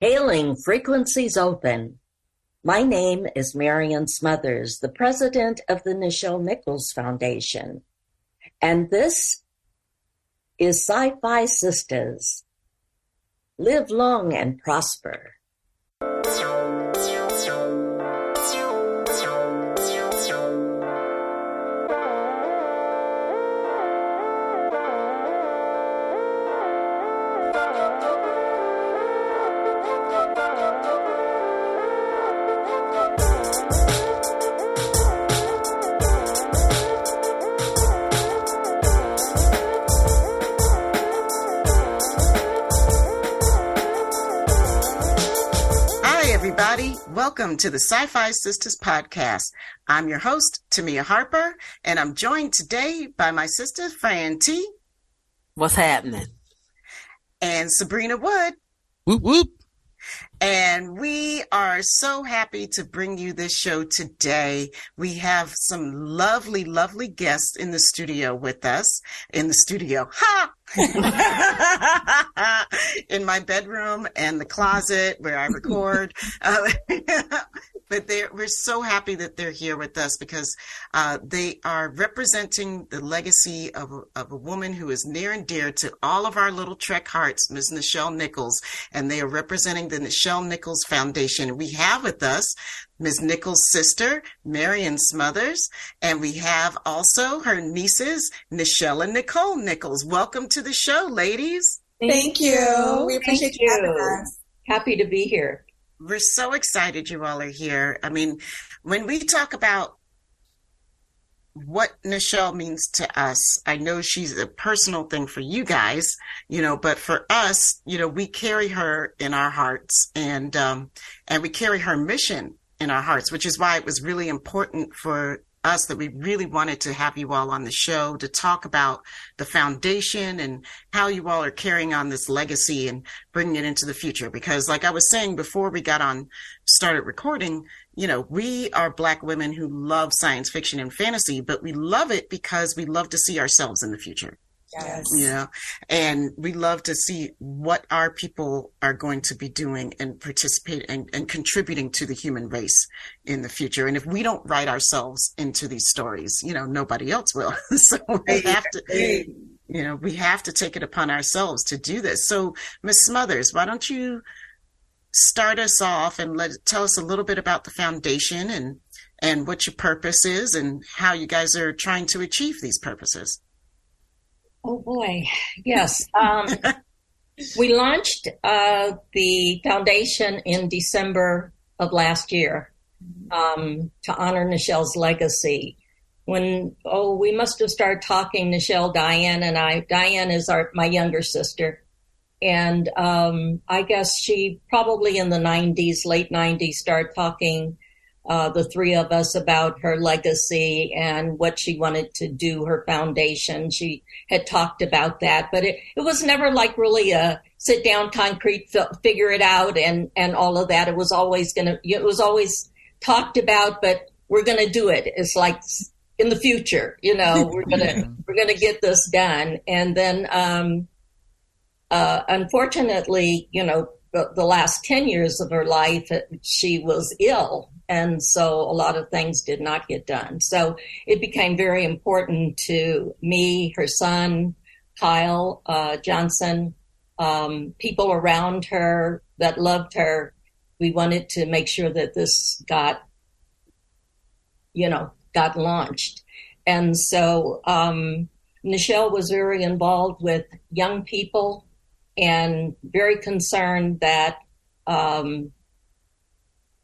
Hailing Frequencies Open. My name is Marian Smothers, the president of the Nichelle Nichols Foundation. And this is SyFy Sistas. Live long and prosper. Welcome to the SyFy Sistas podcast. I'm your host, Tamia Harper, and I'm joined today by my sister, Fran T. What's happening? And Sabrina Wood. Whoop, whoop. And we are so happy to bring you this show today. We have some lovely, lovely guests in the studio with us. In the studio. Ha! In my bedroom and the closet where I record. But we're so happy that they're here with us because they are representing the legacy of a woman who is near and dear to all of our little Trek hearts, Ms. Nichelle Nichols, and they are representing the Nichelle Nichols Foundation. We have with us Ms. Nichols' sister, Marian Smothers, and we have also her nieces, Nichelle and Nicole Nichols. Welcome to the show, ladies. Thank you. We appreciate you having us. Happy to be here. We're so excited you all are here. I mean, when we talk about what Nichelle means to us, I know she's a personal thing for you guys, but for us, we carry her in our hearts and we carry her mission in our hearts, which is why it was really important for us that we really wanted to have you all on the show to talk about the foundation and how you all are carrying on this legacy and bringing it into the future. Because like I was saying before we started recording, we are Black women who love science fiction and fantasy, but we love it because we love to see ourselves in the future. Yes. And we love to see what our people are going to be doing and participate and contributing to the human race in the future. And if we don't write ourselves into these stories, nobody else will. So we have to take it upon ourselves to do this. So Ms. Smothers, why don't you start us off and tell us a little bit about the foundation and what your purpose is and how you guys are trying to achieve these purposes. Oh boy, yes. We launched the foundation in December of last year to honor Nichelle's legacy. We must have started talking, Nichelle, Diane, and I. Diane is my younger sister. And I guess she probably in the late 90s, started talking the three of us about her legacy and what she wanted to do, her foundation. She had talked about that, but it was never like really a sit down, concrete, figure it out and all of that. It was always talked about, but we're going to do it. It's like in the future, we're going to get this done. And then, unfortunately, the last 10 years of her life, she was ill. And so a lot of things did not get done. So it became very important to me, her son, Kyle Johnson, people around her that loved her. We wanted to make sure that this got launched. And so Nichelle was very involved with young people and very concerned that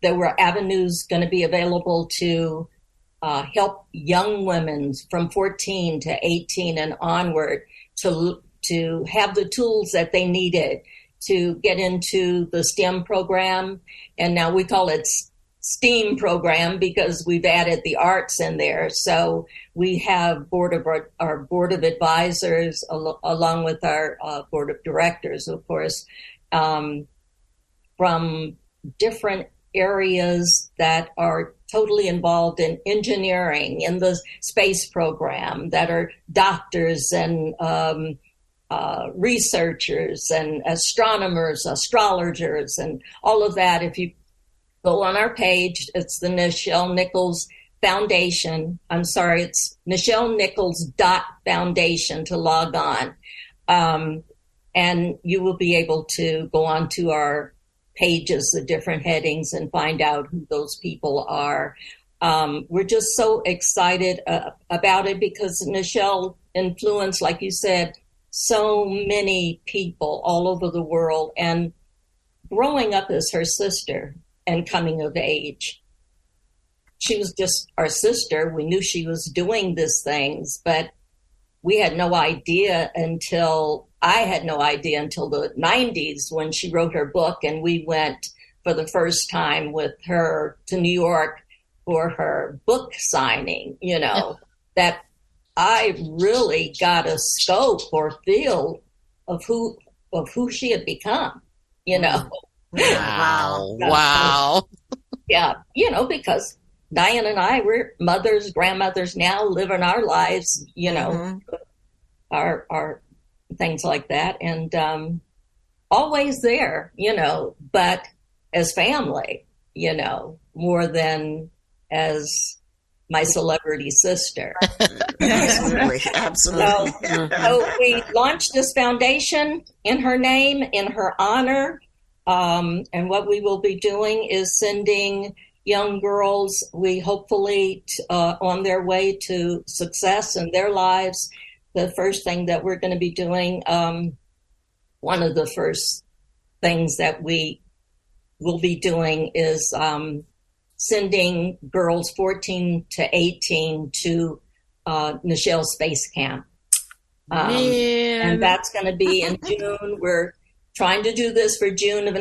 there were avenues going to be available to help young women from 14 to 18 and onward to have the tools that they needed to get into the STEM program. And now we call it STEAM program because we've added the arts in there. So we have our board of advisors along with our board of directors, of course, from different areas that are totally involved in engineering, in the space program, that are doctors and researchers and astronomers, astrologers, and all of that. If you go on our page, it's the Nichelle Nichols Foundation. I'm sorry, it's Nichelle Nichols .foundation to log on. And you will be able to go on to our pages, the different headings, and find out who those people are. We're just so excited about it because Nichelle influenced, like you said, so many people all over the world. And growing up as her sister and coming of age, she was just our sister. We knew she was doing these things, but we had no idea until the 90s when she wrote her book, and we went for the first time with her to New York for her book signing, that I really got a scope or feel of who she had become, Wow. Yeah, because Diane and I, we're mothers, grandmothers now, living our lives, our things like that. And always there, but as family, more than as my celebrity sister. Absolutely. So we launched this foundation in her name, in her honor. And what we will be doing is sending young girls, we hopefully on their way to success in their lives. The first thing that we're going to be doing, one of the first things that we will be doing is sending girls 14 to 18 to Nichelle Space Camp. And that's going to be in June. We're trying to do this for June of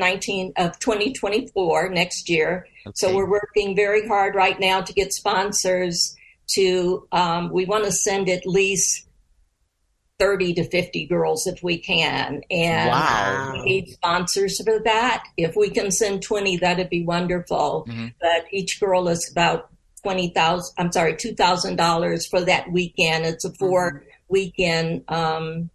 2024, next year. Okay. So we're working very hard right now to get sponsors to, we want to send at least 30 to 50 girls if we can. And we need sponsors for that. If we can send 20, that'd be wonderful. Mm-hmm. But each girl is about $2,000 for that weekend. It's a 4-weekend, a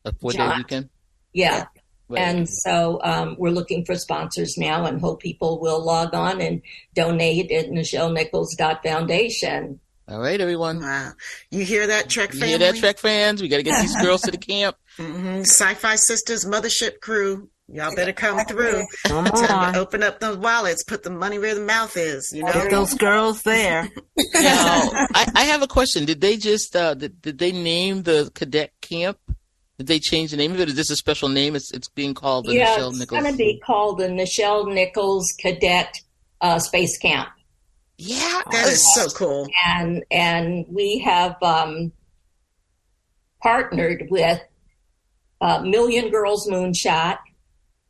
4-day weekend? Yeah. Right. And so we're looking for sponsors now and hope people will log on and donate at NichelleNichols.foundation. All right, everyone. Wow. You hear that, Trek family? You hear that, Trek fans? We got to get these girls to the camp. Mm-hmm. SyFy Sistas Mothership Crew. Y'all better come through. Come on. To open up those wallets, put the money where the mouth is, Get those girls there. Now, I have a question. Did they just, did they name the cadet camp? Did they change the name of it? Is this a special name? It's being called the Nichelle Nichols? It's going to be called the Nichelle Nichols Cadet Space Camp. Yeah, that is so cool. And we have partnered with Million Girls Moonshot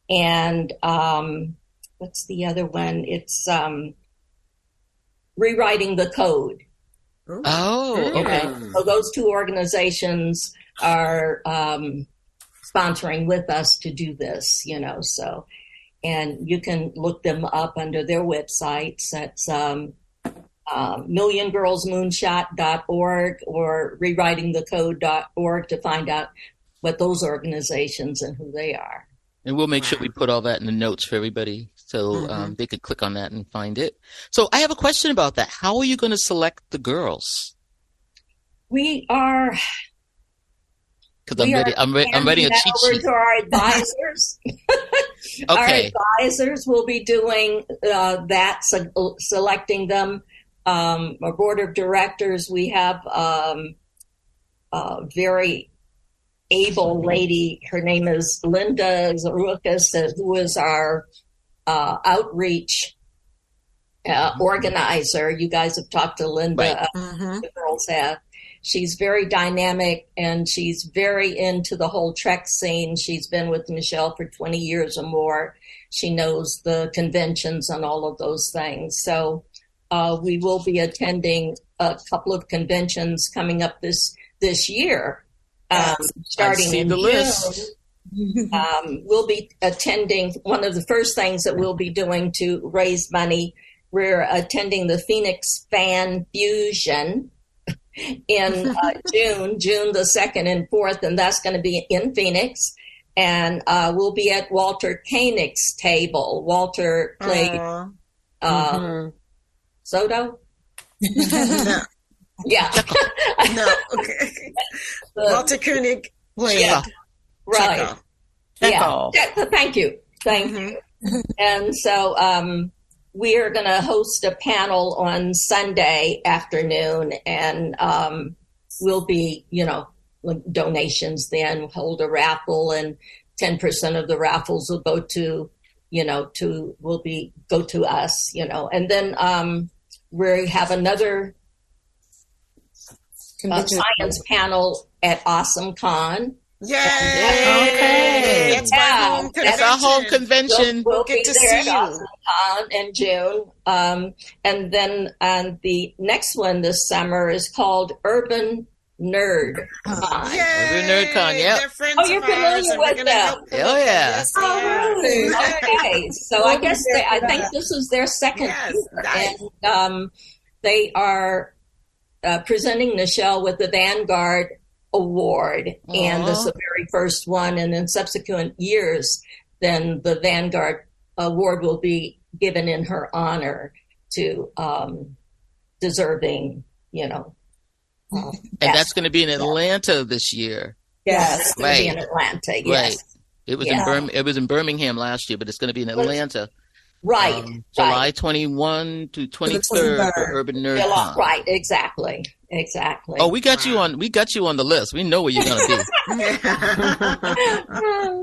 and what's the other one? It's Rewriting the Code. Oh, okay. So those two organizations are sponsoring with us to do this, so, and you can look them up under their websites. That's milliongirlsmoonshot.org or rewritingthecode.org to find out what those organizations and who they are. And we'll make sure we put all that in the notes for everybody so they could click on that and find it. So I have a question about that. How are you going to select the girls? We are... Because I'm writing a cheat sheet. To our advisors. Okay. Our advisors will be doing that, selecting them. Our board of directors, we have a very able lady. Her name is Linda Zarukas, who is our outreach organizer. You guys have talked to Linda. Right. The girls have. She's very dynamic and she's very into the whole Trek scene. She's been with Nichelle for 20 years or more. She knows the conventions and all of those things. So we will be attending a couple of conventions coming up this year. Starting in the June. List. We'll be attending one of the first things that we'll be doing to raise money. We're attending the Phoenix Fan Fusion. in June the 2nd and 4th, and that's going to be in Phoenix. And we'll be at Walter Koenig's table. Walter played Soto. No. Yeah. No. Okay. Walter Koenig played. Yeah. Right. Chekhov. Yeah. Thank you. Thank you. And so we are going to host a panel on Sunday afternoon, and we'll be, donations then, hold a raffle, and 10% of the raffles will go to, go to us, and then we have another science panel at Awesome Con. Yay! Okay. That's my home convention. That's our home convention. We'll get be to there see at you. Awesome Con in June. And then the next one this summer is called Urban Nerd Con. Yay! Urban Nerd Con, yeah. They're friends Oh, you're of ours, familiar and we're with gonna them. help them Oh, with yeah. Yes, they Oh, are. really? Okay. So I guess I think this is their second Yes, year. nice. And they are presenting Nichelle with the Vanguard Award, and this is the very first one, and in subsequent years, then the Vanguard Award will be given in her honor to deserving, and that's going to be in Atlanta this year. Yes, it's going to be Right. in Atlanta. Yes, Right. It was it was in Birmingham last year, but it's going to be in Atlanta. right, July right. 21 to 23rd for Urban Nerd Con. Right, exactly. Oh, we got you on the list. We know where you're going to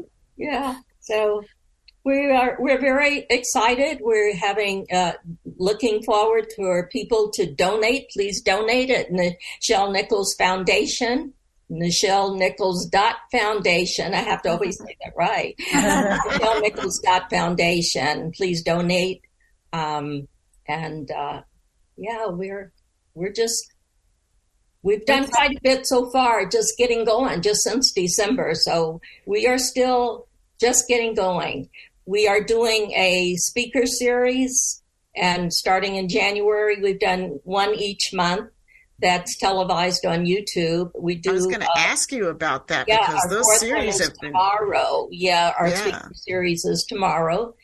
be. Yeah. So we're very excited. We're having looking forward for people to donate. Please donate at Nichelle Nichols Foundation. Nichelle Nichols Foundation. I have to always say that right. Nichelle Nichols Foundation. Please donate. We've done quite a bit so far, just getting going, just since December. So we are still just getting going. We are doing a speaker series, and starting in January, we've done one each month. That's televised on YouTube. We do. I was going to ask you about that, Yeah, because our those fourth series one is have been. tomorrow. Yeah, our Yeah. speaker series is tomorrow,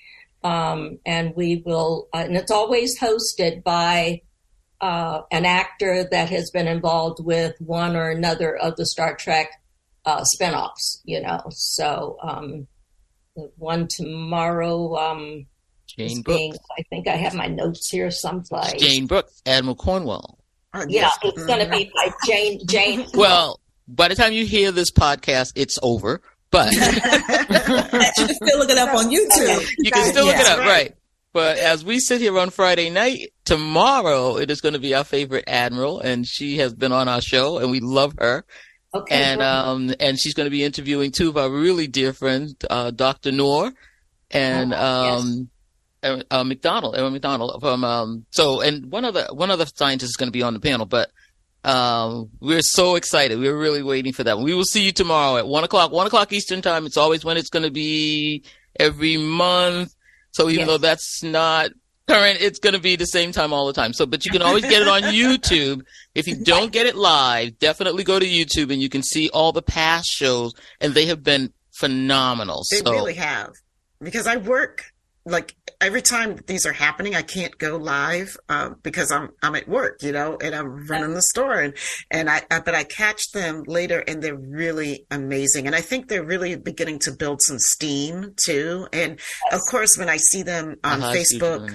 and we will. And it's always hosted by an actor that has been involved with one or another of the Star Trek spinoffs. So the one tomorrow. Jane Brooks. I think I have my notes here someplace. Jane Brooks, Admiral Cornwell. Yeah, Yes. it's going to be by Jane. Well, by the time you hear this podcast, it's over. But You can still look it up on YouTube. you can still look it Yes, up, right. right? But as we sit here on Friday night, tomorrow it is going to be our favorite Admiral, and she has been on our show, and we love her. Okay. And she's going to be interviewing two of our really dear friends, Dr. Noor and Aaron McDonald from and one other scientist is going to be on the panel, but we're so excited. We're really waiting for that. We will see you tomorrow at 1:00 Eastern time. It's always when it's going to be every month. So even though that's not current, it's going to be the same time all the time. So, but you can always get it on YouTube. If you don't get it live, definitely go to YouTube and you can see all the past shows, and they have been phenomenal. They really have, because I work, like, every time that these are happening, I can't go live because I'm at work, and I'm running the store, but I catch them later, and they're really amazing. And I think they're really beginning to build some steam too. And of course, when I see them on Facebook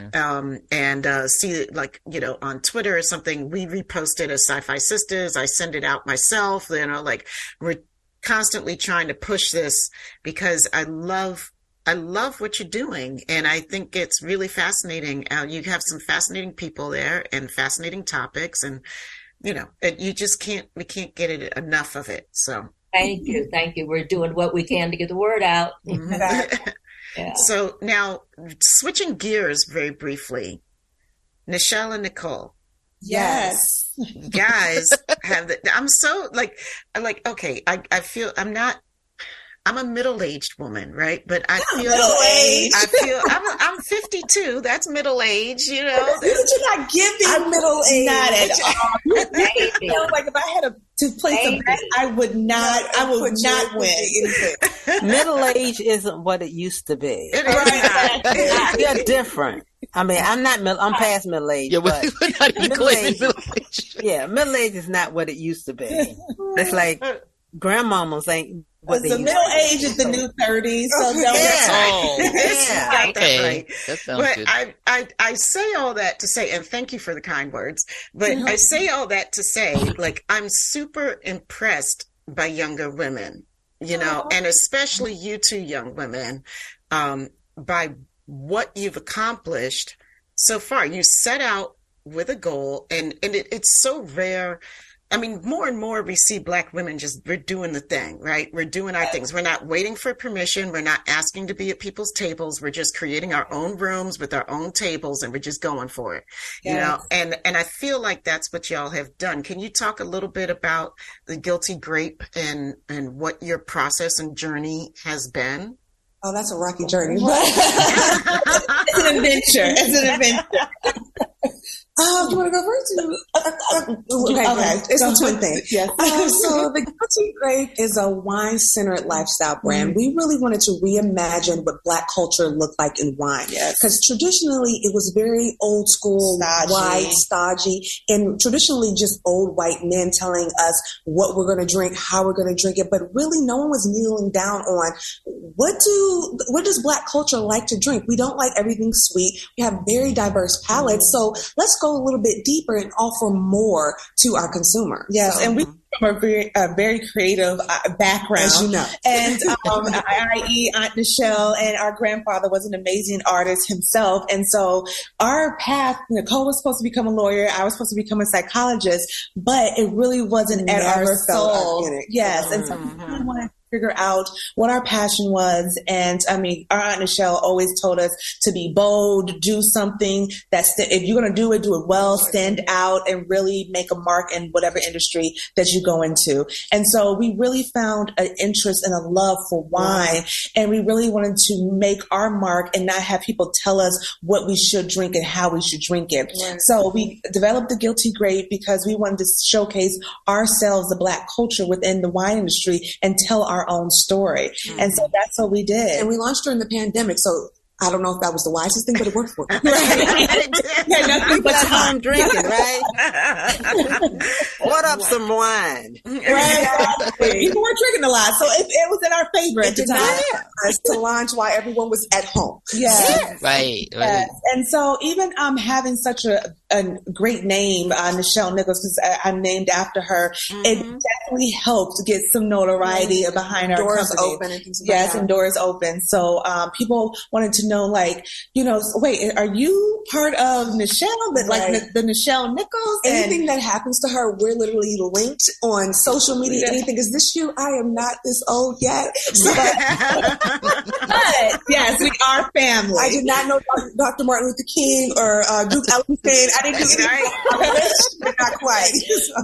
and see, like, on Twitter or something, we reposted as SyFy Sistas. I send it out myself. Like, we're constantly trying to push this because I love what you're doing, and I think it's really fascinating. You have some fascinating people there and fascinating topics, and we can't get enough of it. So thank you. We're doing what we can to get the word out. Yeah. So now, switching gears very briefly, Nichelle and Nicole. Yes. Guys, I'm so like, okay, I feel I'm not. I'm a middle-aged woman, right? But I feel middle-aged. I'm 52. That's middle-age, you know. You're not giving middle age. Not at all. Baby. Like if I had to play some bet, I would not win. Middle age isn't what it used to be. It is not. They're different. I mean, I'm past middle age. Yeah, but we're not even claiming middle age. Yeah, middle age is not what it used to be. It's like grandmamas ain't what they The used middle to be. age is the new 30s. So don't Yeah. Okay. That sounds But good. I say all that to say, and thank you for the kind words, but I say all that to say, like, I'm super impressed by younger women, you know, and especially you two young women, by what you've accomplished so far. You set out with a goal, and it's so rare. I mean, more and more we see Black women we're doing the thing, right? We're doing our things. We're not waiting for permission. We're not asking to be at people's tables. We're just creating our own rooms with our own tables, and we're just going for it, you know? And I feel like that's what y'all have done. Can you talk a little bit about the Guilty Grape and what your process and journey has been? Oh, that's a rocky journey. It's an adventure. It's an adventure. Do you want to go first? Okay. It's a twin thing. Yes. So the Guilty Grape is a wine-centered lifestyle brand. We really wanted to reimagine what Black culture looked like in wine. Yes. Because traditionally it was very old school, white, stodgy, and traditionally just old white men telling us what we're going to drink, how we're going to drink it. But really no one was kneeling down on what does Black culture like to drink? We don't like everything sweet. We have very diverse palates. So let's go a little bit deeper and offer more to our consumer. Yes, and we from a very creative background, as you know. And i.e. Aunt Nichelle, and our grandfather was an amazing artist himself. And so our path, Nicole was supposed to become a lawyer. I was supposed to become a psychologist, but it really wasn't at our soul. Yes, and so we really wanted to figure out what our passion was. And I mean, our Aunt Nichelle always told us to be bold, do something if you're going to do it well, stand out, and really make a mark in whatever industry that you go into. And so we really found an interest and a love for wine, and we really wanted to make our mark and not have people tell us what we should drink and how we should drink it. Right. So we developed the Guilty Grape because we wanted to showcase ourselves, the Black culture within the wine industry, and tell our own story. And so that's what we did. And we launched during the pandemic. So I don't know if that was the wisest thing, but it worked for us. Nothing but home drinking, right? What up some wine? Right. People were drinking a lot, so it was in our favor at the time. Us to launch while everyone was at home. Yes. Right. Yes. And so even having such a great name, Nichelle Nichols, because I'm named after her, it definitely helped get some notoriety behind our doors company. open and things like yes, that. And doors open. So people wanted to know, like, wait, are you part of Nichelle? But like the Nichelle Nichols? Anything that happens to her, we're literally linked on social media. Anything, is this you? I am not this old yet. But yes, we are family. I did not know Dr. Martin Luther King or Duke Ellington. I didn't do anything. Not quite.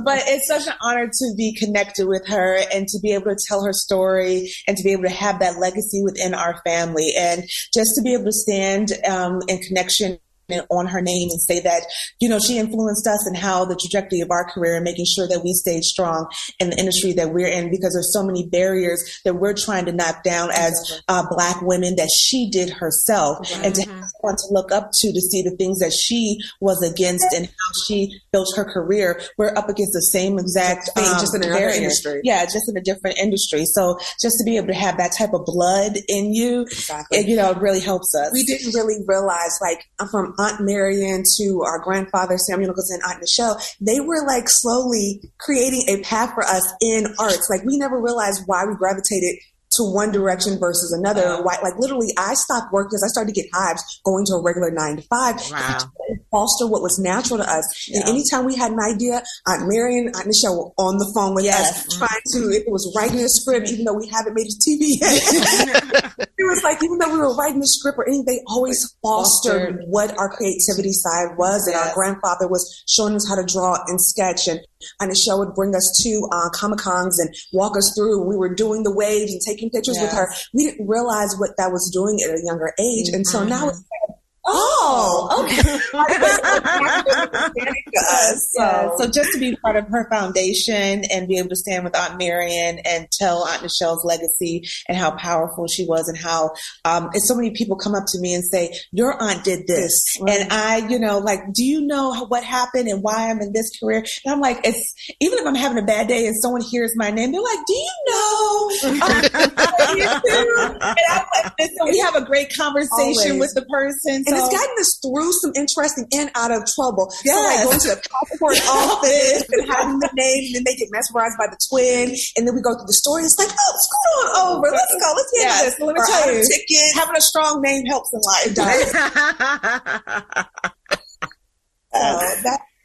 But it's such an honor to be connected with her and to be able to tell her story and to be able to have that legacy within our family, and just to be able to stand in connection on her name and say that, she influenced us and how the trajectory of our career, and making sure that we stayed strong in the industry that we're in, because there's so many barriers that we're trying to knock down as Black women that she did herself, and to have someone to look up to see the things that she was against and how she built her career. We're up against the same exact thing, just in another industry. Yeah, just in a different industry. So just to be able to have that type of blood in you, it really helps us. We didn't really realize, like, from Aunt Marian to our grandfather Samuel Nichols and Aunt Nichelle, they were like slowly creating a path for us in arts. Like, we never realized why we gravitated to one direction versus another. Like, literally, I stopped work because I started to get hives going to a regular 9 to 5. Wow. Foster what was natural to us. And anytime we had an idea, Aunt Marian, Aunt Nichelle were on the phone with us, trying to, if it was writing a script, even though we haven't made a TV yet. It was like, even though we were writing the script or anything, they always fostered what our creativity side was. And our grandfather was showing us how to draw and sketch. And Nichelle would bring us to Comic-Cons and walk us through. We were doing the waves and taking pictures with her. We didn't realize what that was doing at a younger age. And so now it's okay. So just to be part of her foundation and be able to stand with Aunt Marian and tell Aunt Nichelle's legacy and how powerful she was, and how and so many people come up to me and say, your aunt did this. Right. And I, do you know what happened and why I'm in this career? And I'm like, it's even if I'm having a bad day and someone hears my name, they're like, do you know? And I'm like, listen, we have a great conversation with the person. And it's gotten us through some interesting and out of trouble. Yes. So like going to the passport office and having the name, and then they get mesmerized by the twin, and then we go through the story. It's like, scoot on over. Let's go. Let's get this. Let me tell you, ticket. Having a strong name helps in life.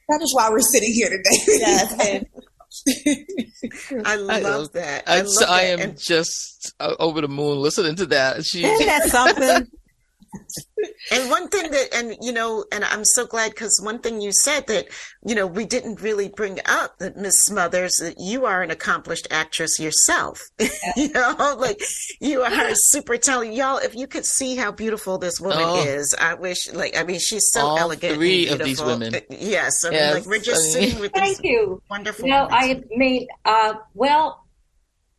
That is why we're sitting here today. Yes. I love that. I am just over the moon listening to that. Isn't that something? And one thing that, and I'm so glad, because one thing you said that, we didn't really bring up, that Miss Smothers, that you are an accomplished actress yourself. You are super talented. Y'all, if you could see how beautiful this woman is, I wish, she's so all elegant. Three of these women. Yes. We're just sitting with these wonderful women.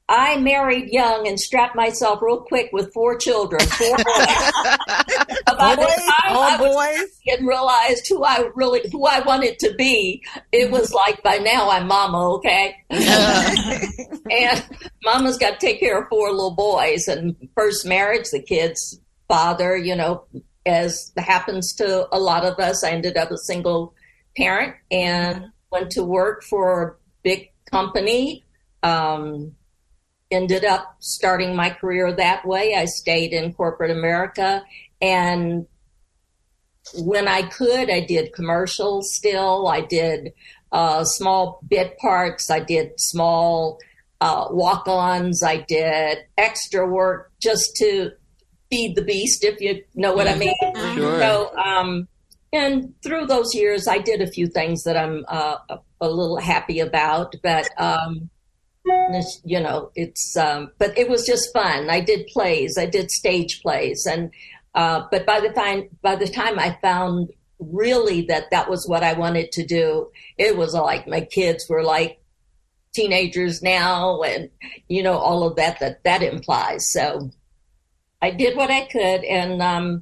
I married young and strapped myself real quick with 4 children. 4 boys. By the time I didn't realize who I wanted to be, it was like, by now I'm mama, okay? And mama's got to take care of 4 little boys. And first marriage, the kid's father, as happens to a lot of us, I ended up a single parent and went to work for a big company. Ended up starting my career that way. I stayed in corporate America, and when I could, I did commercials still. I did small bit parts. I did small walk-ons. I did extra work just to feed the beast, if you know what I mean. Sure. So, and through those years, I did a few things that I'm a little happy about, but but it was just fun. I did plays, I did stage plays. And, but by the time I found really that was what I wanted to do, it was like my kids were like teenagers now, and, all of that implies. So I did what I could. And, I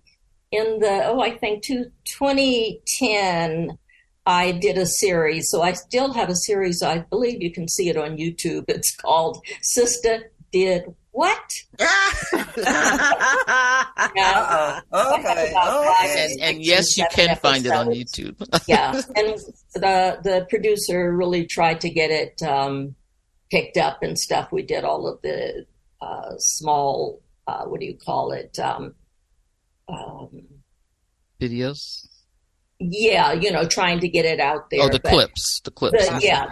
think 2010, I did a series. So I still have a series. I believe you can see it on YouTube. It's called Sistas Did What? Okay. And yes, you can find it on YouTube. Yeah. And the producer really tried to get it picked up and stuff. We did all of the small, videos. Yeah, trying to get it out there. Oh, the clips.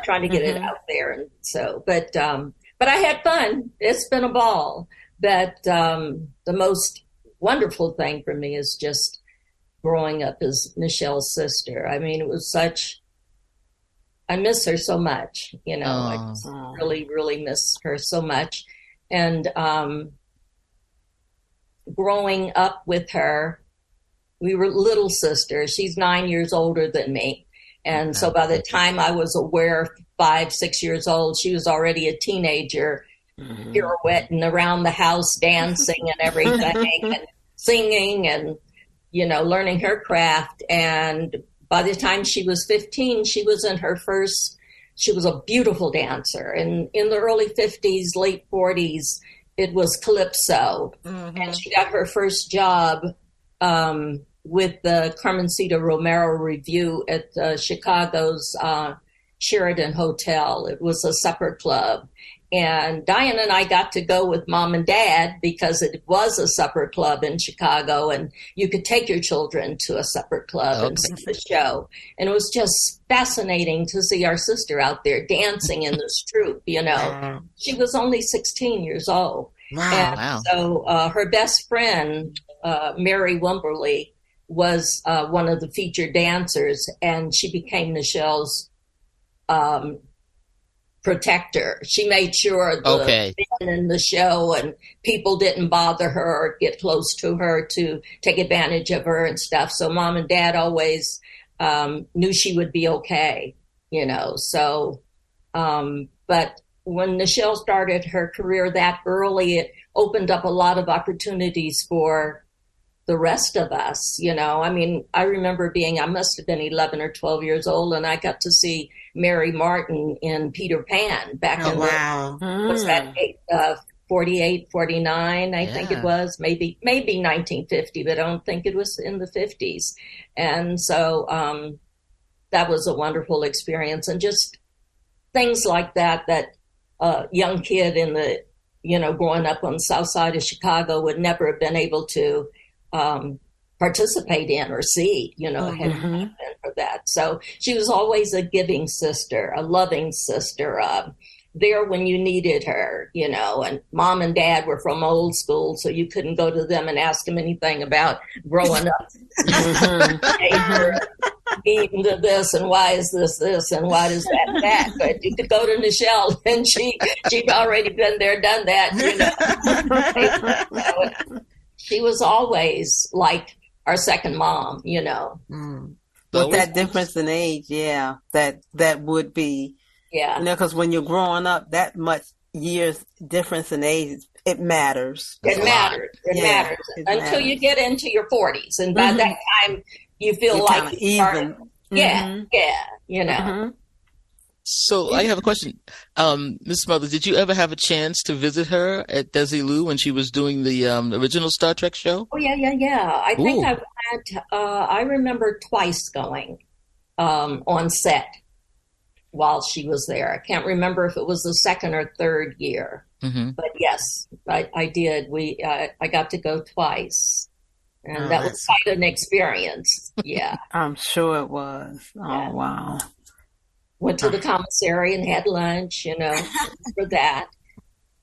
Trying to get it out there. And so, but I had fun. It's been a ball. But the most wonderful thing for me is just growing up as Nichelle's sister. I mean, it was I miss her so much, I just really, really miss her so much. And growing up with her, we were little sisters. She's 9 years older than me. And so by the time I was aware, 5, 6 years old, she was already a teenager, pirouetting around the house, dancing and everything, and singing and, learning her craft. And by the time she was 15, she was a beautiful dancer. And in the early 50s, late 40s, it was Calypso. And she got her first job with the Carmencita Romero Review at Chicago's Sheridan Hotel. It was a supper club. And Diane and I got to go with Mom and Dad because it was a supper club in Chicago, and you could take your children to a supper club and see the show. And it was just fascinating to see our sister out there dancing in this troupe, She was only 16 years old. Wow. So her best friend Mary Wimberly was one of the featured dancers, and she became Nichelle's protector. She made sure the men in the show and people didn't bother her or get close to her to take advantage of her and stuff. So Mom and Dad always knew she would be okay, you know. So, but when Nichelle started her career that early, it opened up a lot of opportunities for the rest of us, you know. I mean, I remember I must have been 11 or 12 years old, and I got to see Mary Martin in Peter Pan back in what's that, 48, 49, I think it was, maybe 1950, but I don't think it was in the 50s. And so that was a wonderful experience. And just things like that a young kid in the, you know, growing up on the south side of Chicago would never have been able to participate in or see, you know, had not been for that. So she was always a giving sister, a loving sister, there when you needed her, you know. And Mom and Dad were from old school, so you couldn't go to them and ask them anything about growing up. Eating to this, and why is this, and why is that? But you could go to Nichelle, and she'd already been there, done that, you know. She was always like our second mom, you know. With that difference in age, that would be, you know, because when you're growing up, that much years difference in age, it matters. It matters until you get into your 40s, and by that time you feel you're like even. You know. So I have a question. Miss Mother, did you ever have a chance to visit her at Desilu when she was doing the original Star Trek show? Oh, yeah. I think I went, I remember twice going on set while she was there. I can't remember if it was the second or third year. But yes, I did. I got to go twice. And that was quite an experience. Yeah. I'm sure it was. Oh, wow. Went to the commissary and had lunch, you know, for that.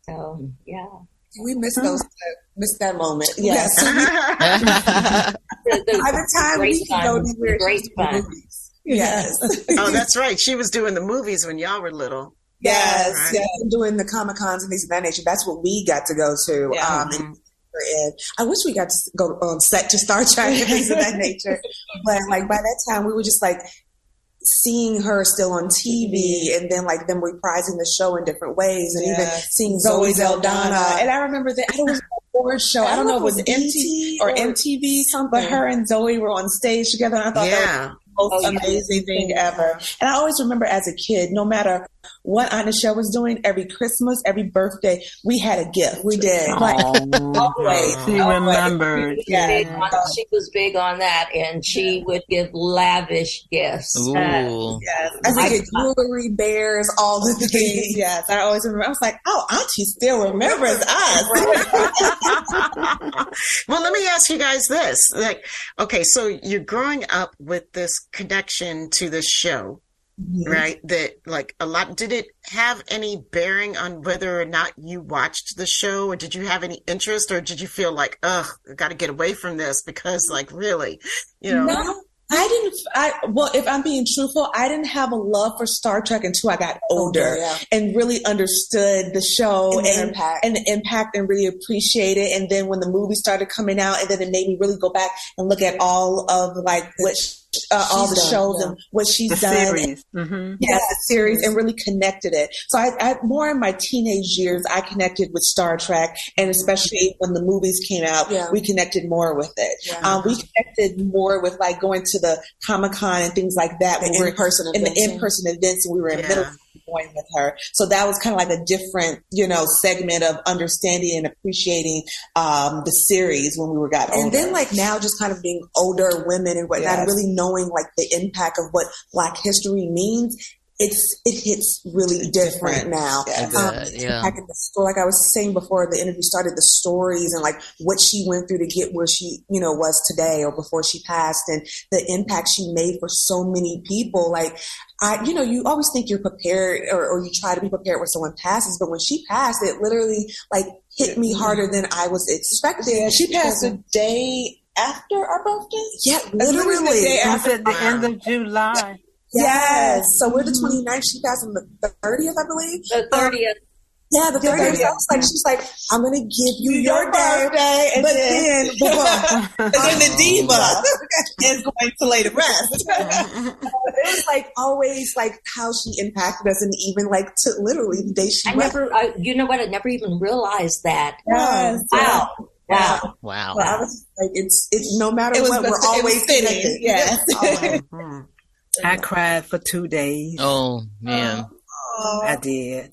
So, yeah. We missed that moment. Yes. By the time we could go anywhere, great fun. Yes. Oh, that's right. She was doing the movies when y'all were little. Yes. Right. Yes. And doing the Comic-Cons and things of that nature. That's what we got to go to. And I wish we got to go on set to Star Trek and things of that nature. But like by that time, we were just like seeing her still on TV, and then like them reprising the show in different ways, and even seeing Zoe Saldana. And I remember that it was an award show. I don't know if it was MTV or MTV, but her and Zoe were on stage together, and I thought that was the most amazing thing ever. And I always remember as a kid, no matter what Aunt Nichelle was doing, every Christmas, every birthday, we had a gift. We did. Always. She remembered. She was big on that, and she would give lavish gifts. As a kid, jewelry, bears, all the things. Yes, I always remember. I was like, oh, Auntie still remembers us. Well, let me ask you guys this. Like, okay, so you're growing up with this connection to the show. Right, that like a lot. Did it have any bearing on whether or not you watched the show, or did you have any interest, or did you feel like, I got to get away from this because, like, really, you know? No, I didn't. Well, if I'm being truthful, I didn't have a love for Star Trek until I got older and really understood the show and the impact and really appreciate it. And then when the movie started coming out, and then it made me really go back and look at all of like what. All the shows and what she's done. Series. The series, and really connected it. So I more in my teenage years, I connected with Star Trek, and especially when the movies came out, we connected more with it. We connected more with like going to the Comic-Con and things like that. The in-person events, and we were in middle school going with her. So that was kind of like a different, you know, segment of understanding and appreciating the series when we got older. And then like now just kind of being older women and whatnot, really knowing like the impact of what Black history means. It hits really different now. Back in the story, like I was saying before the interview started, the stories and like what she went through to get where she, you know, was today or before she passed, and the impact she made for so many people. Like, you always think you're prepared or you try to be prepared when someone passes, but when she passed, it literally like hit me harder than I was expecting. Yeah, she passed a day after our birthday. Yeah, literally. It was at the end of July. Yes. So we're the 29th. She passed on the 30th, I believe. The 30th. Yeah, the 30th. So I was like, she's like, I'm going to give you your birthday. And but then the diva is going to lay the rest. It was like always like how she impacted us, and even like to literally the day she you know what? I never even realized that. Yes. Wow. Yeah. Wow. But I was like, it's no matter what, we're always connected. Yes. I cried for 2 days. Oh man. I did.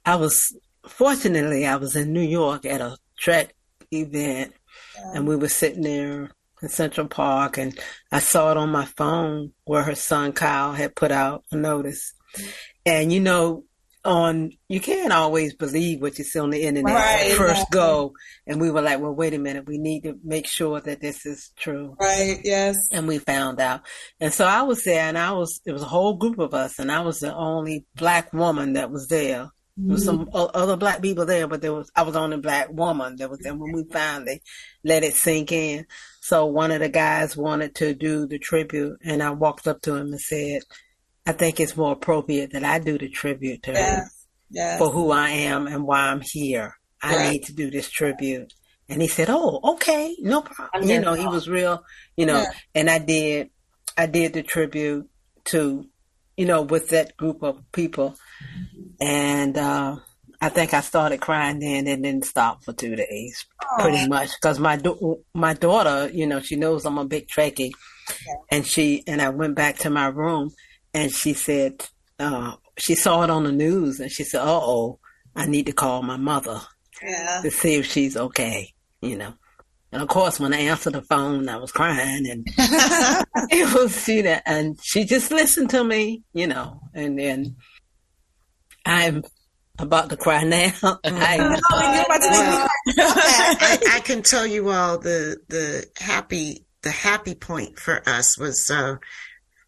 I was, fortunately, I was in New York at a track event, and we were sitting there in Central Park, and I saw it on my phone where her son Kyle had put out a notice. And you know, you can't always believe what you see on the internet at first go. And we were like, well, wait a minute, we need to make sure that this is true. Right, yes. And we found out. And so I was there, and it was a whole group of us, and I was the only Black woman that was there. There was some other Black people there, but I was the only Black woman that was there when we finally let it sink in. So one of the guys wanted to do the tribute, and I walked up to him and said, I think it's more appropriate that I do the tribute to her for who I am and why I'm here. I need to do this tribute. And he said, oh, okay, no problem. You know, he was real, and I did the tribute to, with that group of people. And I think I started crying then and didn't stop for 2 days, pretty much. Because my daughter, she knows I'm a big Trekkie. And I went back to my room, and she said, she saw it on the news, and she said, uh-oh, I need to call my mother to see if she's okay, And of course, when I answered the phone, I was crying, and it was, and she just listened to me, and then I'm about to cry now. I can tell you all the happy point for us was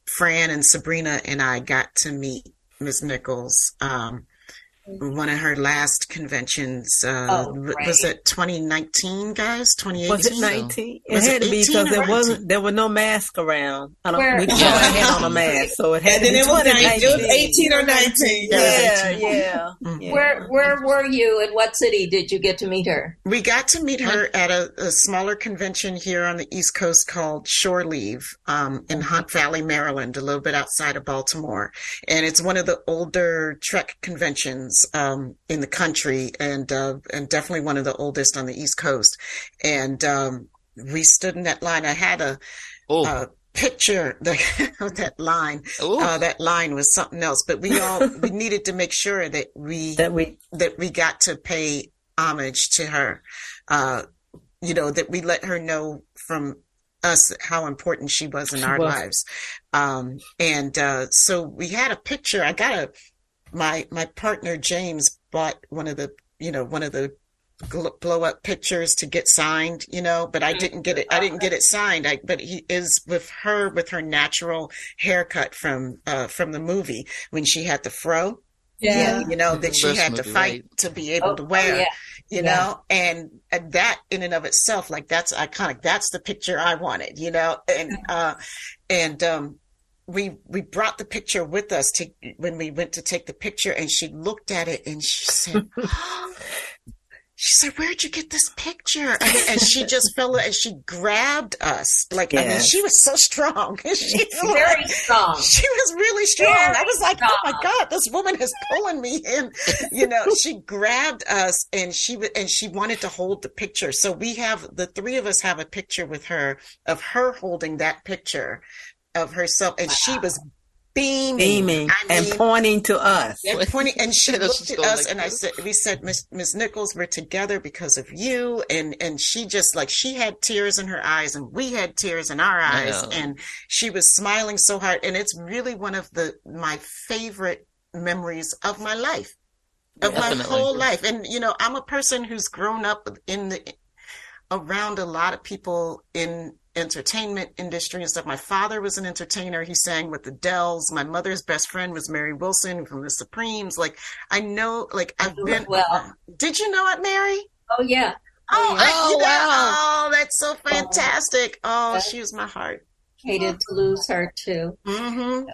Fran and Sabrina and I got to meet Ms. Nichols. One of her last conventions, was it 2019, guys? 2018? Was it 19? It had to be because there were no masks around. We had on a mask, so it had to be 2019. It was 18 or 19. Yeah. Where were you? In what city did you get to meet her? We got to meet her at a smaller convention here on the East Coast called Shore Leave in Hunt Valley, Maryland, a little bit outside of Baltimore. And it's one of the older Trek conventions in the country, and definitely one of the oldest on the East Coast. And we stood in that line. I had a picture of that line. That line was something else. But we needed to make sure that we got to pay homage to her. That we let her know from us how important she was in our lives. So we had a picture. I got my partner James bought one of the blow up pictures to get signed, but I didn't get it signed. But he is with her natural haircut from the movie when she had the fro. That she had to fight to be able to wear, and that in and of itself, like, that's iconic. That's the picture I wanted, we brought the picture with us when we went to take the picture, and she looked at it and she said, where'd you get this picture? And she just fell, and she grabbed us. Like, I mean, she was so strong. She was very strong. She was really strong. I was like, oh my God, this woman is pulling me in. She grabbed us, and she wanted to hold the picture. So the three of us have a picture with her, of her holding that picture of herself, and she was beaming and pointing to us. And she looked at us, and we said, Miss Nichols, we're together because of you. And she just, like, she had tears in her eyes, and we had tears in our eyes, and she was smiling so hard. And it's really one of my favorite memories of my life, of my whole life. And I'm a person who's grown up around a lot of people in entertainment industry and stuff. My father was an entertainer. He sang with the Dells. My mother's best friend was Mary Wilson from the Supremes. Like, I know, like, I've been. Well, did you know it, Mary? oh yeah. Oh, that's so fantastic. Oh, she was my heart. Hated to lose her too. Mm-hmm.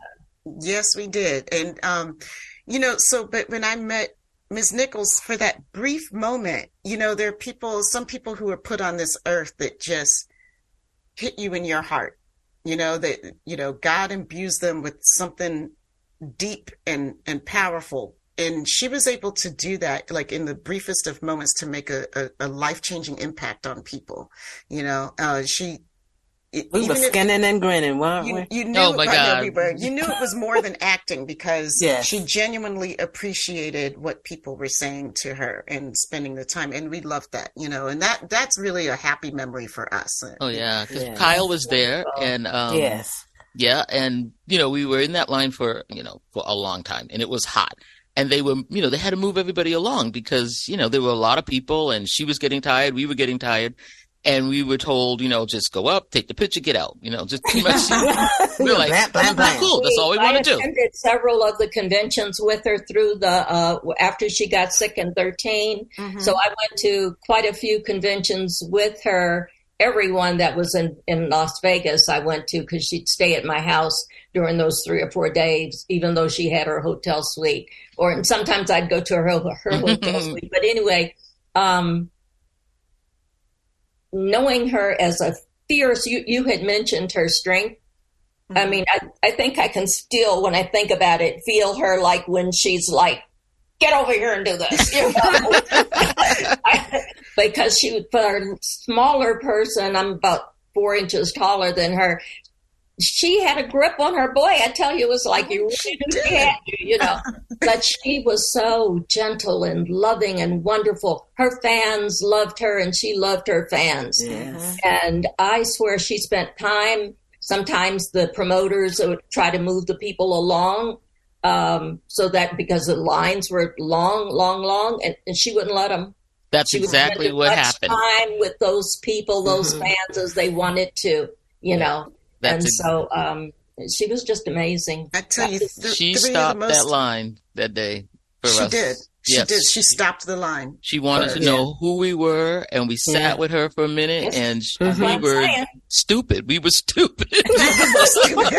Yes, we did. And, but when I met Ms. Nichols for that brief moment, there are some people who are put on this earth that just hit you in your heart, that, God imbues them with something deep and powerful. And she was able to do that, like in the briefest of moments, to make a life-changing impact on people. We were skinning and grinning, weren't we? You knew, oh my God. You knew it was more than acting, because she genuinely appreciated what people were saying to her and spending the time. And we loved that, and that's really a happy memory for us. Oh yeah. Because Kyle was there, and, yeah. And, we were in that line for a long time, and it was hot. And they were, they had to move everybody along because, there were a lot of people, and she was getting tired. We were getting tired. And we were told, just go up, take the picture, get out. Just pretty much. We're like, cool. That's all we want to do. I attended several of the conventions with her through after she got sick in 13. Mm-hmm. So I went to quite a few conventions with her. Everyone that was in Las Vegas, I went to, because she'd stay at my house during those 3 or 4 days, even though she had her hotel suite. And sometimes I'd go to her hotel suite. But anyway, knowing her as a fierce, you had mentioned her strength. Mm-hmm. I mean, I think I can still, when I think about it, feel her like when she's like, get over here and do this. Because for a smaller person, I'm about 4 inches taller than her. She had a grip on her boy. I tell you, it was like you really had you, But she was so gentle and loving and wonderful. Her fans loved her, and she loved her fans. Yes. And I swear she spent time. Sometimes the promoters would try to move the people along, so that because the lines were long, and she wouldn't let them. That's exactly what happened. Time with those people, those fans, as they wanted to, So she was just amazing. I tell you, she stopped that line that day for us. She did. She did. She stopped the line. She wanted to know who we were, and we sat with her for a minute, and we were stupid. We were stupid. We were just, stupid.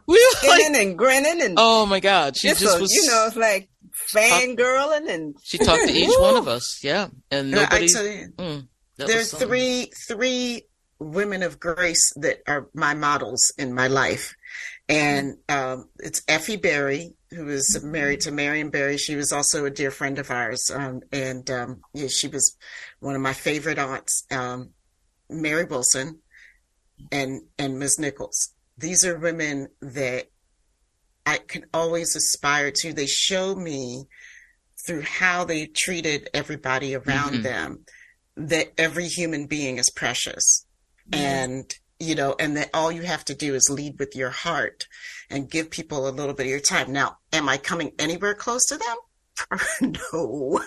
We were like, and grinning, and oh my God, she just was. It's like fangirling, and she talked to each one of us. Yeah, and nobody. I tell you, there are three women of grace that are my models in my life. And it's Effie Berry, who is married to Marian Berry. She was also a dear friend of ours. She was one of my favorite aunts, Mary Wilson and Ms. Nichols. These are women that I can always aspire to. They show me through how they treated everybody around them that every human being is precious. And that all you have to do is lead with your heart and give people a little bit of your time. Now, am I coming anywhere close to them? No.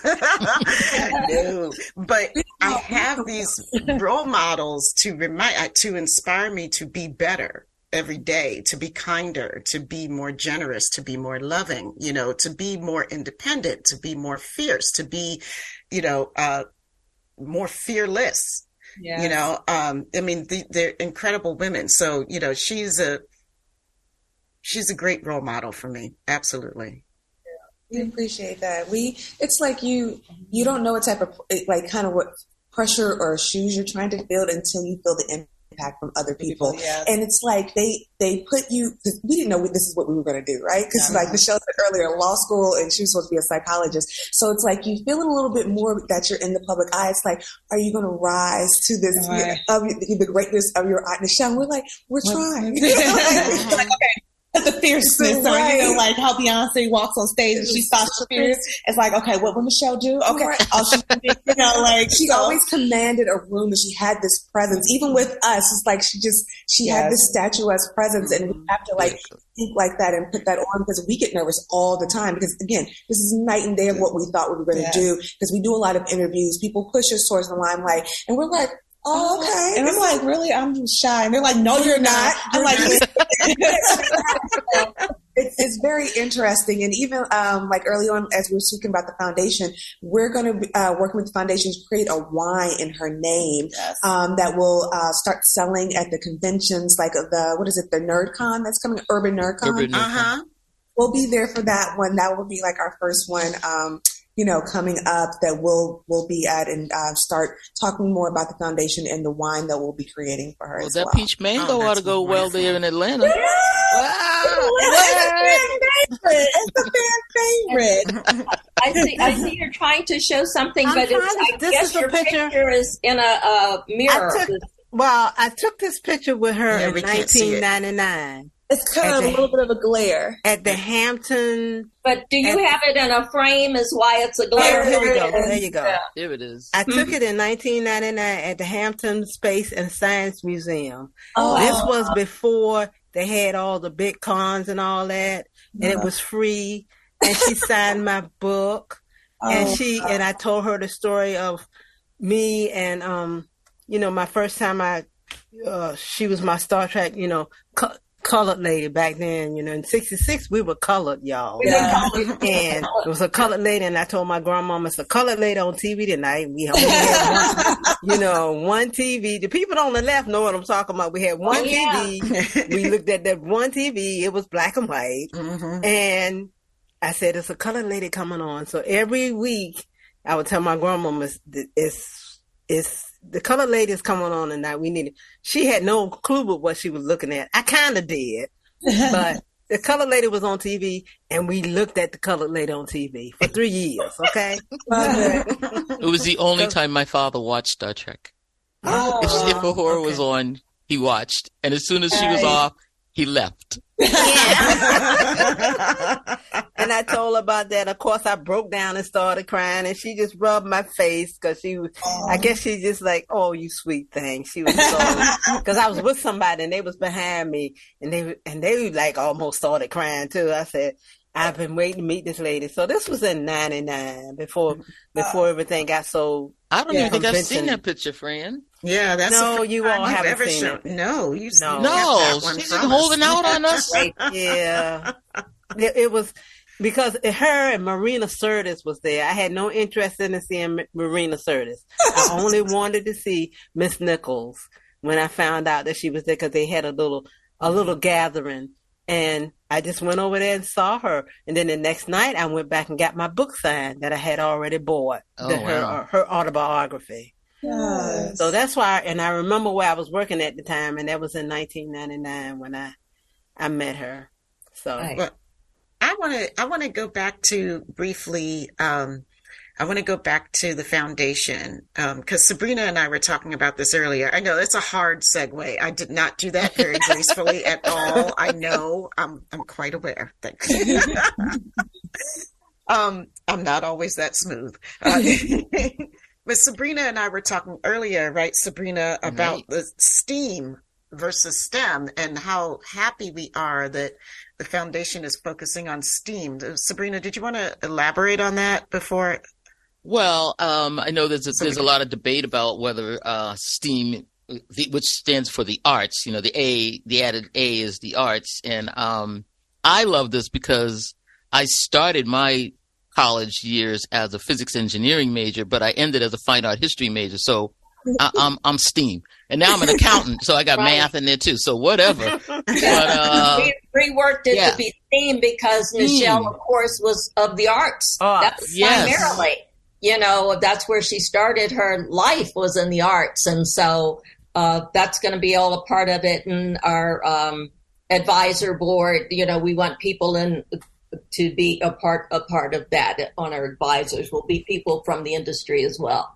No. But I have these role models to inspire me to be better every day, to be kinder, to be more generous, to be more loving, to be more independent, to be more fierce, to be, more fearless. Yes. They're incredible women. So, she's a great role model for me. Absolutely. Yeah, we appreciate that. It's like you don't know what type of, like, kind of what pressure or shoes you're trying to build until you feel the impact from other people. And it's like they put you, because we didn't know this is what we were going to do, right? Because like Nichelle said earlier, law school, and she was supposed to be a psychologist. So it's like you feeling a little bit more that you're in the public eye. It's like, are you going to rise to this, the greatness of your aunt Nichelle? And we're like, we're trying. Like, okay. The fierceness, right. Or like how Beyonce walks on stage and she stops fierce. It's like, okay, what will Nichelle do? Okay, she always commanded a room, and she had this presence. Even with us, it's like she had this statuesque presence, and we have to think like that and put that on, because we get nervous all the time. Because again, this is night and day of what we thought we were going to do. Because we do a lot of interviews, people push us towards the limelight, and we're like, Oh, okay. And I'm like, really? I'm shy. And they're like, no, you're not. I'm like, it's very interesting. And even like early on, as we were speaking about the foundation, we're going to be working with the foundation to create a wine in her name that will start selling at the conventions, like the NerdCon that's coming, Urban NerdCon. We'll be there for that one. That will be like our first one, coming up that we'll be at and start talking more about the foundation and the wine that we'll be creating for her as well. That peach mango ought to go well there in Atlanta. Wow. It's a fan favorite. I see you're trying to show something, but I guess your picture is in a mirror. I took this picture with her in 1999. It's kind of a little bit of a glare. At the Hampton. But do you have it in a frame is why it's a glare? There you go. Yeah. There it is. I took it in 1999 at the Hampton Space and Science Museum. Oh. This was before they had all the big cons and all that. And it was free. And she signed my book. And I told her the story of me and, my first time she was my Star Trek, colored lady back then, in 66, we were colored, y'all. Yeah. And it was a colored lady, and I told my grandmama, it's a colored lady on TV tonight. We only had one TV. The people on the left know what I'm talking about. We had one TV. We looked at that one TV. It was black and white. Mm-hmm. And I said, it's a colored lady coming on. So every week, I would tell my grandmama, it's the colored lady is coming on tonight. We need it. She had no clue what she was looking at. I kind of did, but the colored lady was on TV, and we looked at the colored lady on TV for 3 years. Okay, it was the only time my father watched Star Trek. If a horror was on, he watched, and as soon as she was off, he left. And I told her about that. Of course, I broke down and started crying, and she just rubbed my face because I guess she just like, oh, you sweet thing. She was so, because I was with somebody and they was behind me, and they like almost started crying too. I said, I've been waiting to meet this lady. So this was in 99 before everything got so. I don't even think I've seen that picture, Fran. Yeah, that's you all haven't seen it. No, she's just holding out on us. Yeah, it was because her and Marina Sirtis was there. I had no interest in seeing Marina Sirtis. I only wanted to see Miss Nichols when I found out that she was there because they had a little gathering, and I just went over there and saw her. And then the next night, I went back and got my book signed that I had already bought, her autobiography. Yes. So that's why, and I remember where I was working at the time, and that was in 1999 when I met her. So, well, I want to go back to briefly. I want to go back to the foundation because Sabrina and I were talking about this earlier. I know it's a hard segue. I did not do that very gracefully at all. I know. I'm quite aware. Thanks. I'm not always that smooth. But Sabrina and I were talking earlier, right, Sabrina, about the STEAM versus STEM and how happy we are that the foundation is focusing on STEAM. Sabrina, did you want to elaborate on that before? Well, I know there's a lot of debate about whether STEAM, which stands for the arts, the added A is the arts. And I love this because I started my college years as a physics engineering major, but I ended as a fine art history major. So I'm STEAM, and now I'm an accountant, so I got math in there too. So whatever. But, we reworked it to be STEAM because Nichelle, of course, was of the arts. That was primarily, that's where she started her life, was in the arts, and so that's going to be all a part of it. And our advisor board, we want people in to be a part of that. On our advisors will be people from the industry as well.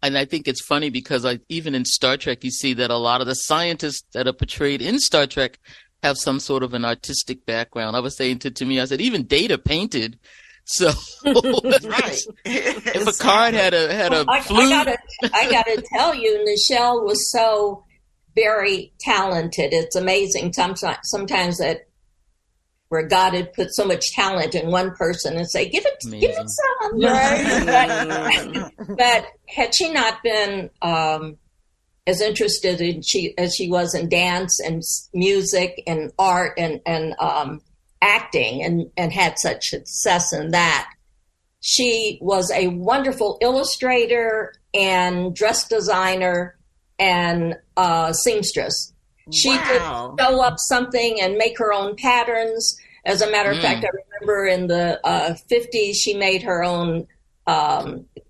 And I think it's funny because even in Star Trek, you see that a lot of the scientists that are portrayed in Star Trek have some sort of an artistic background. I was saying to me, I said, even Data painted. So if Picard had a flute. I gotta tell you, Nichelle was so very talented. It's amazing sometimes that where God had put so much talent in one person and say, give it some. Right? But had she not been as interested as she was in dance and music and art and acting and had such success in that. She was a wonderful illustrator and dress designer and seamstress. She could sew up something and make her own patterns. As a matter of fact, I remember in the 50s, she made her own,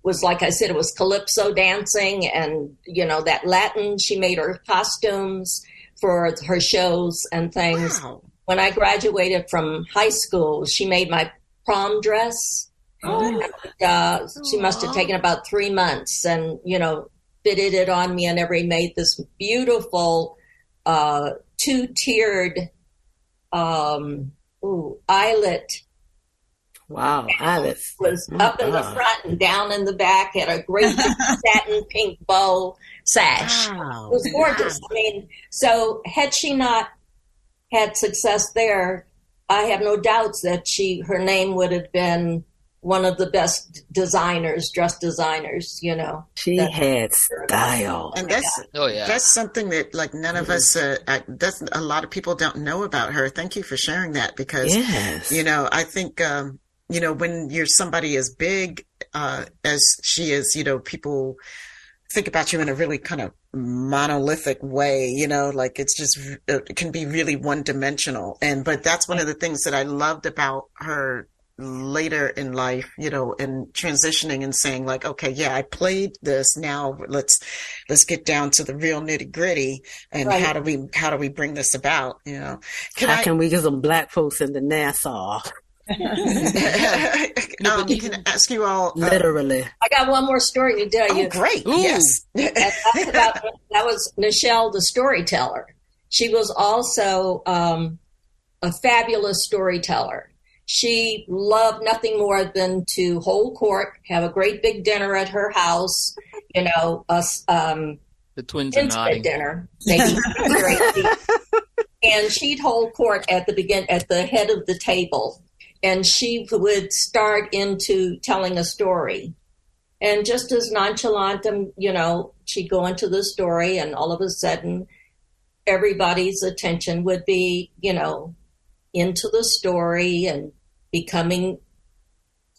was like I said, it was calypso dancing and, that Latin. She made her costumes for her shows and things. Wow. When I graduated from high school, she made my prom dress. Oh. And, she must have taken about 3 months and, fitted it on me and made this beautiful 2-tiered eyelet. Wow, eyelets. Was up in the front and down in the back, had a great satin pink bow sash. Wow. It was gorgeous. Wow. I mean, so had she not had success there, I have no doubts that her name would have been one of the best designers, dress designers, She had style. And that's something that like none of us, a lot of people don't know about her. Thank you for sharing that because, I think, when you're somebody as big as she is, people think about you in a really kind of monolithic way, like it can be really one dimensional. But that's one of the things that I loved about her later in life, and transitioning and saying like, okay, yeah, I played this. Now let's get down to the real nitty gritty and how do we bring this about? How can we get some black folks into Nassau? Can ask you all literally. I got one more story to tell you. Oh, great! Ooh. Yes, that was Nichelle, the storyteller. She was also a fabulous storyteller. She loved nothing more than to hold court, have a great big dinner at her house. The twins are nodding. Dinner, maybe. And she'd hold court at the head of the table. And she would start into telling a story. And just as nonchalant, she'd go into the story and all of a sudden everybody's attention would be, into the story and becoming,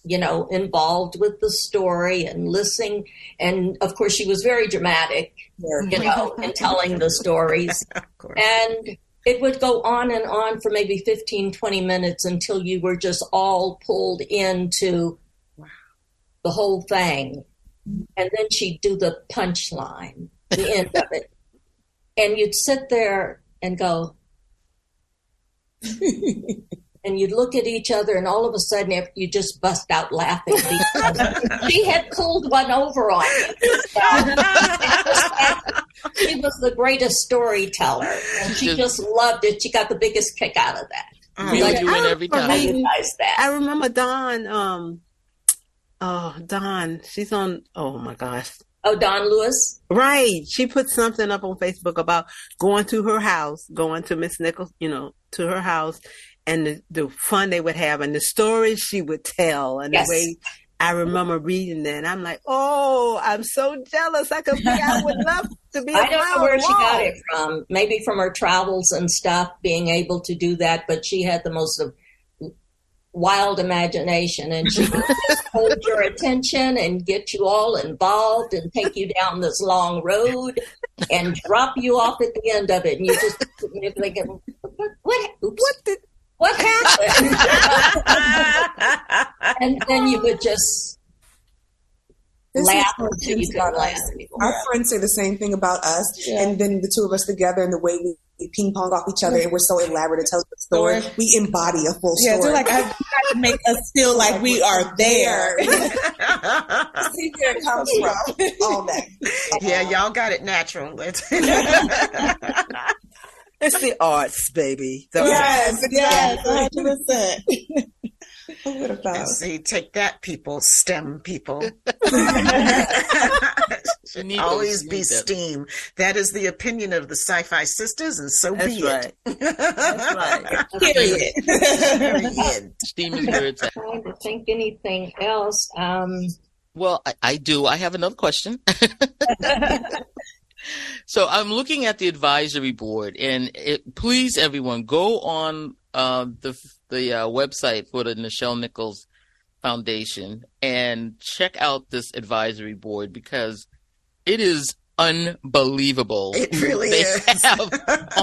involved with the story and listening. And of course she was very dramatic, in telling the stories. Of course. And it would go on and on for maybe 15, 20 minutes until you were just all pulled into the whole thing. And then she'd do the punchline, the end of it. And you'd sit there and go, and you'd look at each other and all of a sudden you just bust out laughing. She had pulled one over on you. She was the greatest storyteller, and she just loved it. She got the biggest kick out of that. Every time. I remember Dawn. Dawn. She's on. Oh my gosh. Oh, Dawn Lewis. Right. She put something up on Facebook about going to her house, going to Miss Nichols, to her house, and the fun they would have, and the stories she would tell, and the way. I remember reading that, and I'm like, oh, I'm so jealous. I would love to be I don't know where she got it from. Maybe from her travels and stuff, being able to do that. But she had the most wild imagination, and she would just hold your attention and get you all involved and take you down this long road and drop you off at the end of it. And you're thinking, what happened? And then you would just laugh until you couldn't laugh anymore. Our friends say the same thing about us, and then the two of us together and the way we ping pong off each other, and we're so elaborate to tell the story. We embody a full story. Yeah, so like I tried to make us feel like we are there. See where it comes from all day. Yeah, y'all got it natural. It's the arts, baby. Yes, 100%. Who would have thought? See, take that, people, STEM people. Should always be STEAM. That is the opinion of the SyFy sisters, and so be it. That's right. Period. STEAM is where it's at. I'm trying to think anything else. Well, I do. I have another question. So I'm looking at the advisory board, and please, everyone, go on the website for the Nichelle Nichols Foundation and check out this advisory board because it is unbelievable. It really is. Have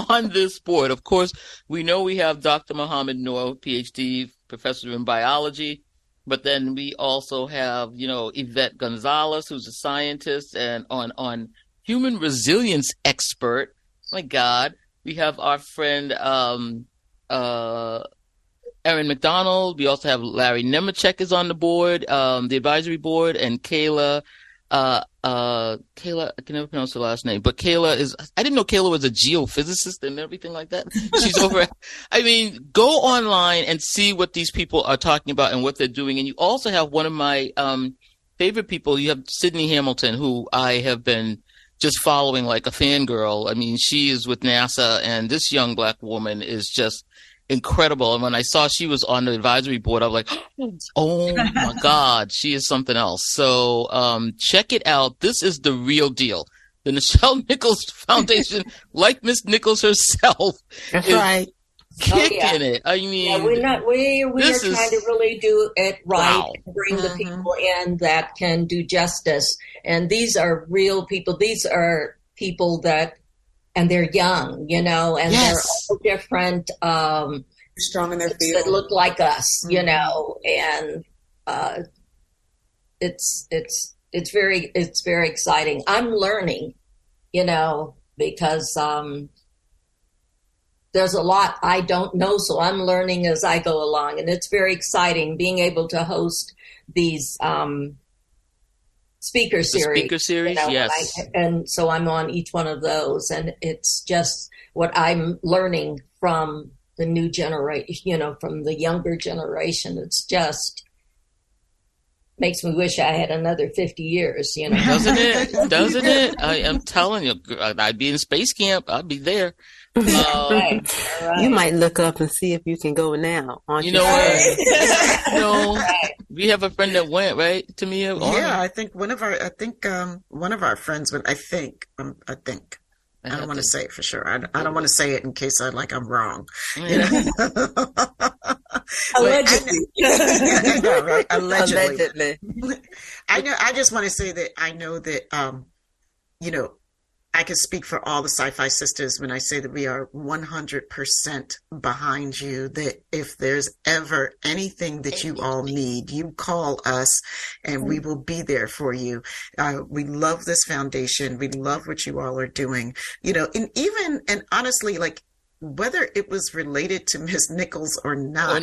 on this board. Of course, we know we have Dr. Muhammad Noor, PhD, professor in biology, but then we also have, Yvette Gonzalez, who's a scientist and on human resilience expert. My God, we have our friend Erin McDonald. We also have Larry Nemechek is on the board, the advisory board, and Kayla, I can never pronounce her last name, but I didn't know Kayla was a geophysicist and everything like that. She's over, go online and see what these people are talking about and what they're doing. And you also have one of my, favorite people. You have Sydney Hamilton, who I have been just following like a fangirl. I mean, she is with NASA, and this young Black woman is just incredible. And when I saw she was on the advisory board, I was like, oh my God, she is something else. So check it out. This is the real deal. The Nichelle Nichols Foundation, like Miss Nichols herself, that's right, kicking it. I mean, we are trying to really do it right. Wow. And bring the people in that can do justice. And these are real people. These are people that, and they're young, and they're all different, strong in their field, that look like us, and it's very exciting. I'm learning, because there's a lot I don't know, so I'm learning as I go along, and it's very exciting being able to host these speaker series. Yes. And so I'm on each one of those, and it's just what I'm learning from the new generation, from the younger generation. It's just makes me wish I had another 50 years, Doesn't it? I am telling you, I'd be in space camp. I'd be there. Right. You might look up and see if you can go now. You know what? We have a friend that went, right, Tamia? Yeah, I think one of our friends went. I think. I don't want to say it for sure. I don't want to say it in case I'm wrong. Allegedly. I know, right? Allegedly. I know. I just want to say that I know that, I can speak for all the SyFy sisters when I say that we are 100% behind you, that if there's ever anything that you all need, you call us and we will be there for you. We love this foundation. We love what you all are doing, and honestly, whether it was related to Ms. Nichols or not,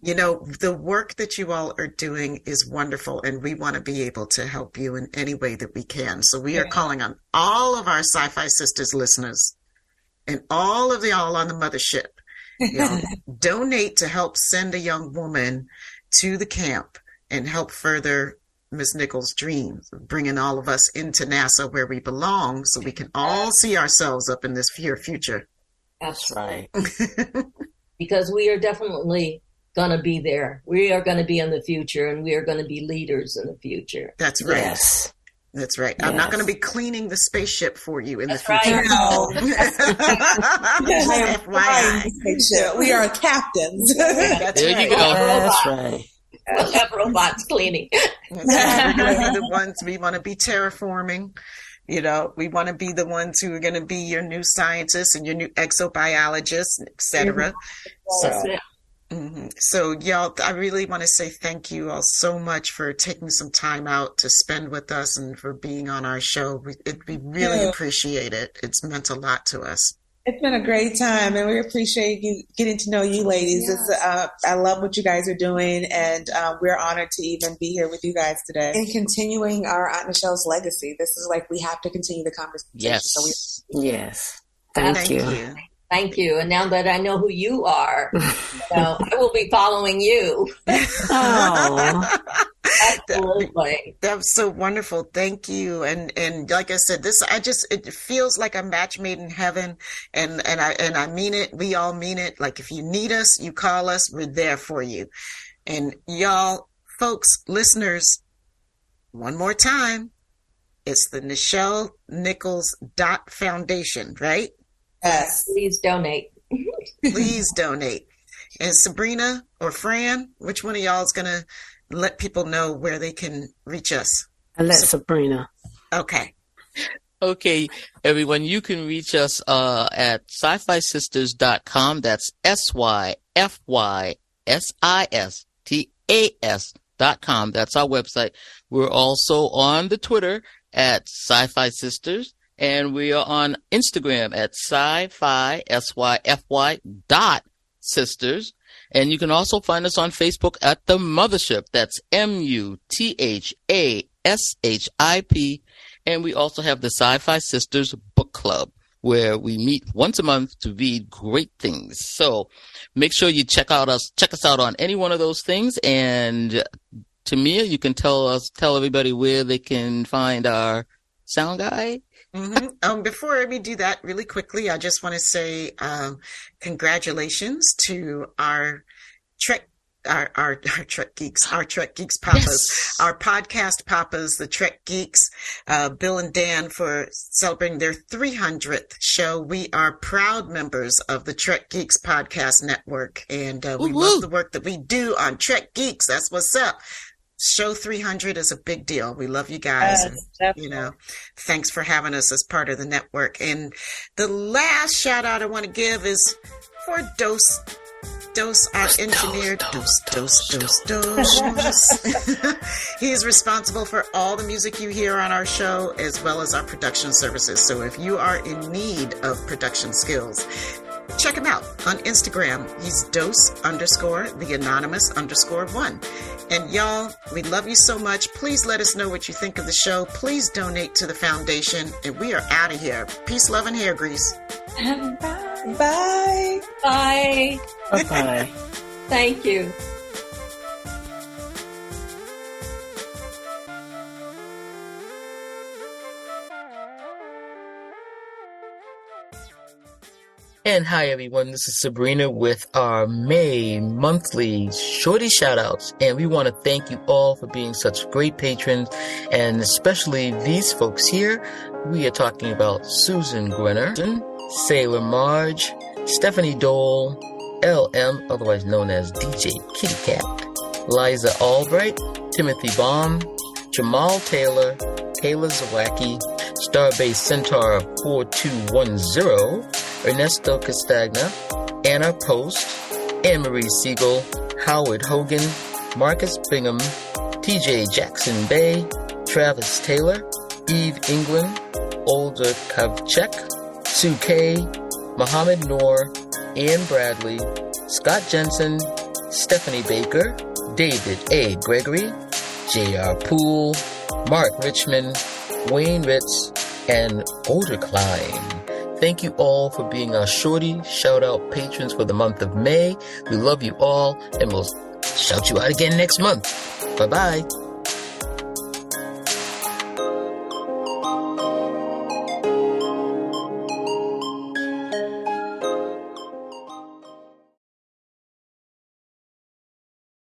the work that you all are doing is wonderful, and we want to be able to help you in any way that we can. So we are calling on all of our SyFy sisters listeners and all of y'all on the mothership. Donate to help send a young woman to the camp and help further Ms. Nichols' dreams of bringing all of us into NASA where we belong, so we can all see ourselves up in this future. That's right. Because we are definitely going to be there. We are going to be in the future, and we are going to be leaders in the future. That's right. Yes. That's right. Yes. I'm not going to be cleaning the spaceship for you in the future. Right. No. FYI. We are captains. That's there right. you go. That's right. We'll have robots cleaning. We're going to be the ones. We want to be terraforming. We want to be the ones who are going to be your new scientists and your new exobiologists, et cetera. So, y'all, I really want to say thank you all so much for taking some time out to spend with us and for being on our show. We really appreciate it. It's meant a lot to us. It's been a great time, and we appreciate you getting to know you ladies. Yeah. I love what you guys are doing, and we're honored to even be here with you guys today. And continuing our Aunt Nichelle's legacy. This is we have to continue the conversation. Yes. Yes. Thank you. Thank you. And now that I know who you are, I will be following you. Oh. Absolutely. That was so wonderful. Thank you. And like I said, it feels like a match made in heaven. And I mean it. We all mean it. If you need us, you call us, we're there for you. And y'all, folks, listeners, one more time, It's the Nichelle Nichols Foundation, right? Yes. Please donate. Please donate. And Sabrina or Fran, which one of y'all is going to let people know where they can reach us? I let Sabrina. Okay. Okay, everyone, you can reach us at SyFysistas.com. That's SyFysistas.com. That's our website. We're also on the Twitter at SyFy Sisters, and we are on Instagram at SyFy, SYFY .sisters. And you can also find us on Facebook at The Mothership. That's MUTHASHIP. And we also have the SyFy Sisters Book Club, where we meet once a month to read great things. So make sure you check us out on any one of those things. And Tamia, you can tell everybody where they can find our sound guy. Mm-hmm. Before we do that, really quickly, I just want to say congratulations to our Trek Geeks Papas, yes. Our podcast Papas, the Trek Geeks, Bill and Dan, for celebrating their 300th show. We are proud members of the Trek Geeks Podcast Network, and we love the work that we do on Trek Geeks. That's what's up. Show 300 is a big deal. We love you guys. Yes, and, thanks for having us as part of the network. And the last shout out I want to give is for Dose, our engineer. Dose. He is responsible for all the music you hear on our show, as well as our production services. So if you are in need of production skills, check him out on Instagram. He's Dose_the_anonymous_1. And y'all, we love you so much. Please let us know what you think of the show. Please donate to the foundation. And we are out of here. Peace, love, and hair grease. Bye. Bye. Bye. Bye-bye. Thank you. And hi, everyone. This is Sabrina with our May monthly shorty shout-outs. And we want to thank you all for being such great patrons, and especially these folks here. We are talking about Susan Grenner, Sailor Marge, Stephanie Dole, LM, otherwise known as DJ Kitty Cat, Liza Albright, Timothy Baum, Jamal Taylor, Kayla Zawacki, Starbase Centaur 4210, Ernesto Castagna, Anna Post, Anne-Marie Siegel, Howard Hogan, Marcus Bingham, TJ Jackson Bay, Travis Taylor, Eve England, Olga Kavchek, Sue K, Mohammed Noor, Ann Bradley, Scott Jensen, Stephanie Baker, David A. Gregory, J.R. Poole, Mark Richmond, Wayne Ritz, and Older Klein. Thank you all for being our shorty shout-out patrons for the month of May. We love you all, and we'll shout you out again next month. Bye-bye.